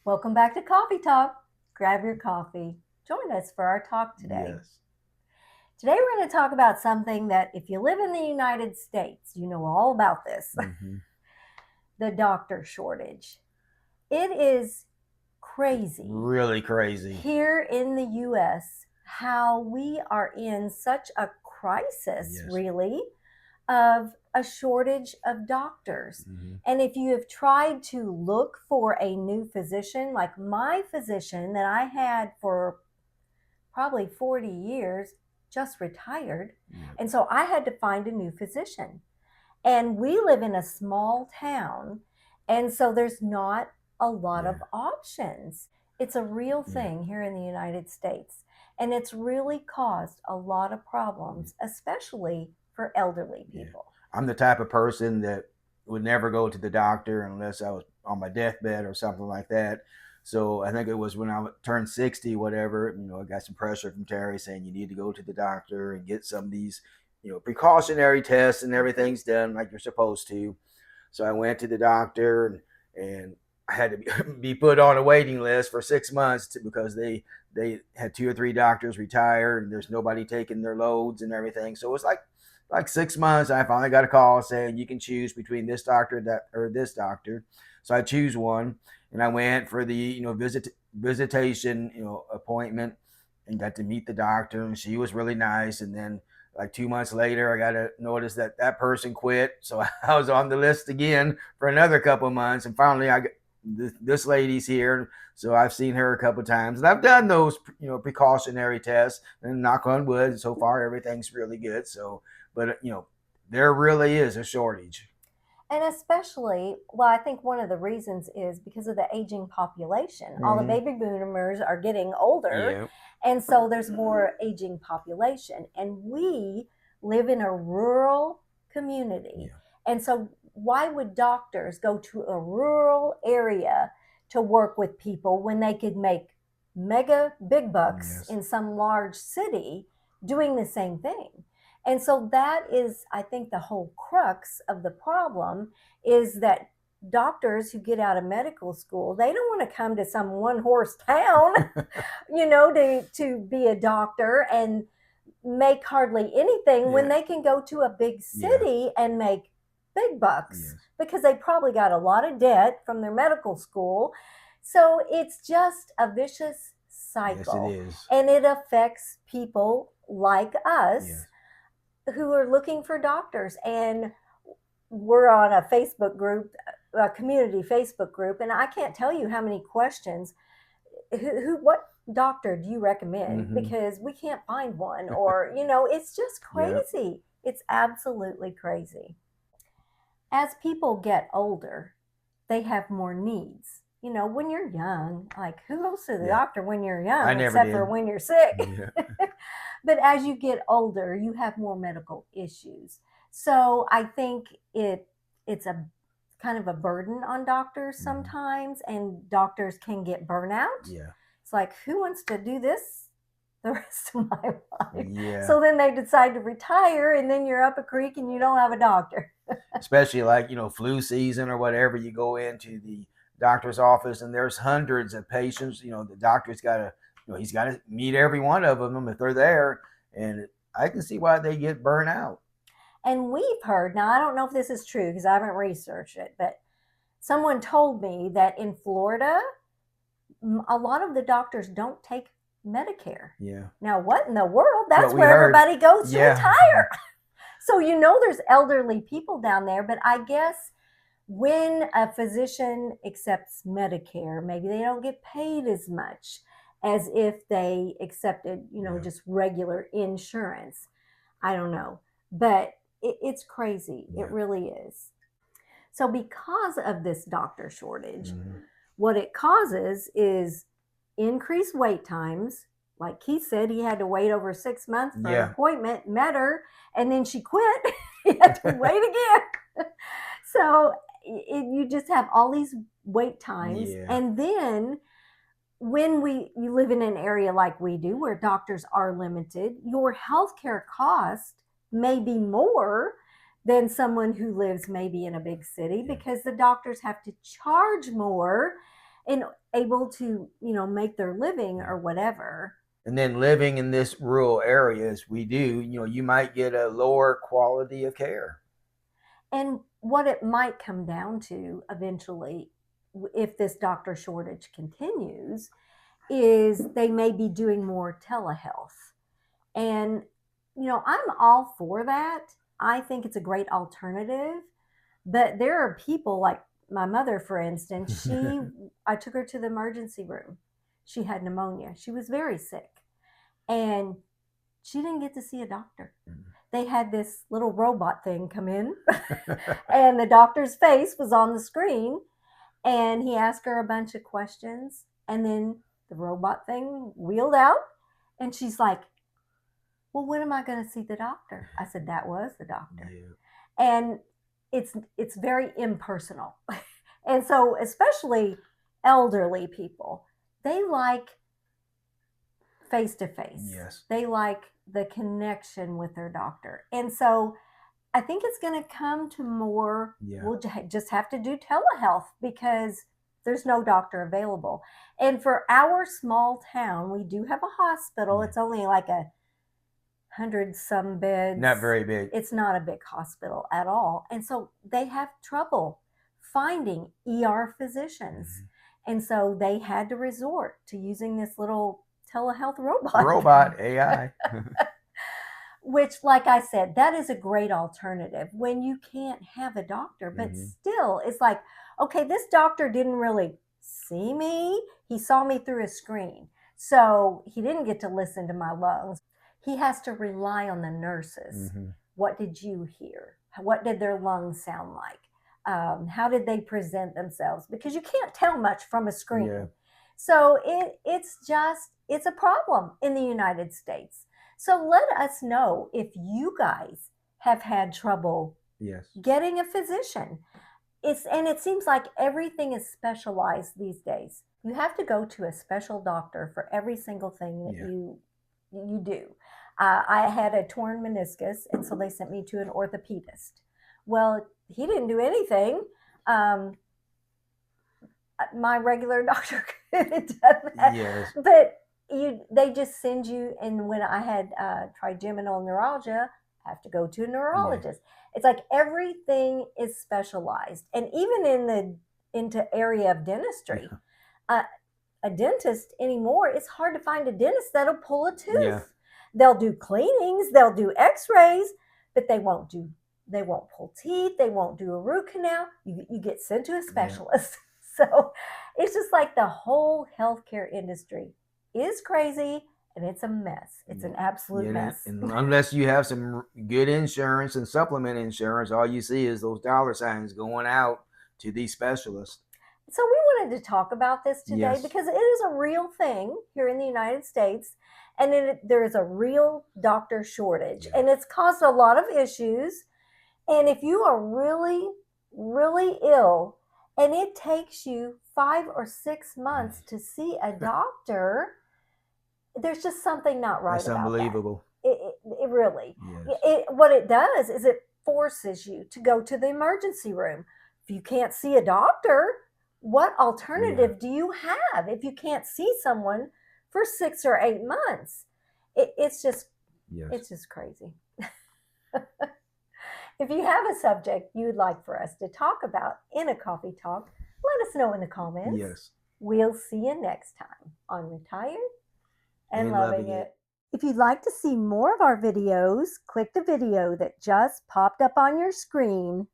Welcome back to Coffee Talk. Grab your coffee. Join us for our talk today. Yes. Today, we're going to talk about something that, if you live in the United States, you know all about this Hmm. the doctor shortage. It is crazy Really crazy. here in the US how we are in such a crisis, Yes. really, of a shortage of doctors. Hmm. And if you have tried to look for a new physician, like my physician that I had for probably 40 years just retired. Yeah. And so I had to find a new physician. And we live in a small town. And so there's not a lot Yeah. of options. It's a real Yeah. thing here in the United States. And it's really caused a lot of problems, especially for elderly Yeah. people. I'm the type of person that would never go to the doctor unless I was on my deathbed or something like that. So I think it was when I turned 60, whatever, I got some pressure from Terry saying you need to go to the doctor and get some of these, precautionary tests and everything's done like you're supposed to. So I went to the doctor and I had to be put on a waiting list for 6 months because they had two or three doctors retire and there's nobody taking their loads and everything. So it was like 6 months. I finally got a call saying you can choose between this doctor that or this doctor. So I choose one and I went for the visitation appointment and got to meet the doctor and she was really nice. And then like 2 months later, I got a notice that that person quit. So I was on the list again for another couple of months. And finally, I got this lady's here. So I've seen her a couple of times. And I've done those, precautionary tests. And knock on wood, so far, everything's really good. So, but, there really is a shortage. And especially, well, I think one of the reasons is because of the aging population. All the Mm-hmm. baby boomers are getting older, Yeah. and so there's more aging population. And we live in a rural community. Yeah. And so, why would doctors go to a rural area to work with people when they could make mega big bucks Yes. in some large city doing the same thing? And so that is, I think, the whole crux of the problem is that doctors who get out of medical school, they don't want to come to some one horse town, to be a doctor and make hardly anything when Yeah. they can go to a big Yeah. city and make big bucks Yes. because they probably got a lot of debt from their medical school. So it's just a vicious Yes, it cycle, is. and it affects people like us Yes. who are looking for doctors. And we're on a Facebook group, a community Facebook group, and I can't tell you how many questions. What doctor do you recommend? Mm-hmm. Because we can't find one, or it's just Yep. crazy. It's absolutely crazy. As people get older, they have more needs. When you're young, like, who goes to the Yeah. doctor when you're I young, never except for did. when you're sick? Yeah. But as you get older, you have more medical issues. So I think it's a kind of a burden on doctors Mm-hmm. sometimes, and doctors can get burnout. Yeah. It's like, who wants to do this the rest of my life? Yeah. So then they decide to retire, and then you're up a creek and you don't have a doctor. Especially like flu season or whatever, you go into the doctor's office and there's hundreds of patients. The doctor's got to he's got to meet every one of them if they're there, and I can see why they get burnt out. And we've heard, now I don't know if this is true because I haven't researched it, but someone told me that in Florida, a lot of the doctors don't take Medicare. Yeah. Now, what in the world? That's we where heard. everybody goes to Yeah. retire. So, there's elderly people down there, but I guess when a physician accepts Medicare, maybe they don't get paid as much as if they accepted, Yeah. just regular insurance. I don't know. But it's crazy. Yeah. It really is. So, because of this doctor shortage, Mm-hmm. what it causes is increased wait times. Like he said, he had to wait over 6 months for an Yeah. appointment, met her, and then she quit. He had to wait again. So you just have all these wait times. Yeah. And then when you live in an area like we do where doctors are limited, your healthcare cost may be more than someone who lives maybe in a big city Yeah. because the doctors have to charge more in able to, make their living Yeah. or whatever. And then living in this rural areas, we do, you might get a lower quality of care. And what it might come down to eventually, if this doctor shortage continues, is they may be doing more telehealth. And, I'm all for that. I think it's a great alternative. But there are people like my mother, for instance, I took her to the emergency room. She had pneumonia. She was very sick. And she didn't get to see a doctor. They had this little robot thing come in, and the doctor's face was on the screen, and he asked her a bunch of questions, and then the robot thing wheeled out, and she's like, well, when am I going to see the doctor? I said, that was the doctor. Yeah. And it's very impersonal. And so especially elderly people, they like face to face. Yes. They like the connection with their doctor. And so I think it's going to come to more, we'll just have to do telehealth because there's no doctor available. And for our small town, we do have a hospital. It's only like 100 some beds. Not very big. It's not a big hospital at all. And so they have trouble finding ER physicians. And so they had to resort to using this little telehealth robot. AI. Which, like I said, that is a great alternative when you can't have a doctor. But still, it's like, okay, this doctor didn't really see me. He saw me through a screen. So he didn't get to listen to my lungs. He has to rely on the nurses. What did you hear? What did their lungs sound like? How did they present themselves? Because you can't tell much from a screen. Yeah. So it's a problem in the United States. So let us know if you guys have had trouble getting a physician. It seems like everything is specialized these days. You have to go to a special doctor for every single thing that you do. I had a torn meniscus, and so they sent me to an orthopedist. Well, he didn't do anything. My regular doctor could have done that. Yes. But they just send you, and when I had trigeminal neuralgia, I have to go to a neurologist. It's like everything is specialized. And even into area of dentistry, a dentist anymore, it's hard to find a dentist that'll pull a tooth. They'll do cleanings, they'll do x-rays, but they won't pull teeth, they won't do a root canal. You get sent to a specialist. So it's just like the whole healthcare industry is crazy, and it's a mess. It's an absolute mess. And unless you have some good insurance and supplement insurance, all you see is those dollar signs going out to these specialists. So we wanted to talk about this today because it is a real thing here in the United States, and there is a real doctor shortage, and it's caused a lot of issues. And if you are really, really ill, and it takes you 5 or 6 months to see a doctor, there's just something not right. That's about unbelievable. It really. What it does is it forces you to go to the emergency room. If you can't see a doctor, what alternative do you have if you can't see someone for 6 or 8 months? It's just crazy. If you have a subject you'd like for us to talk about in a coffee talk, let us know in the comments. We'll see you next time on Retired and Loving It. If you'd like to see more of our videos, click the video that just popped up on your screen.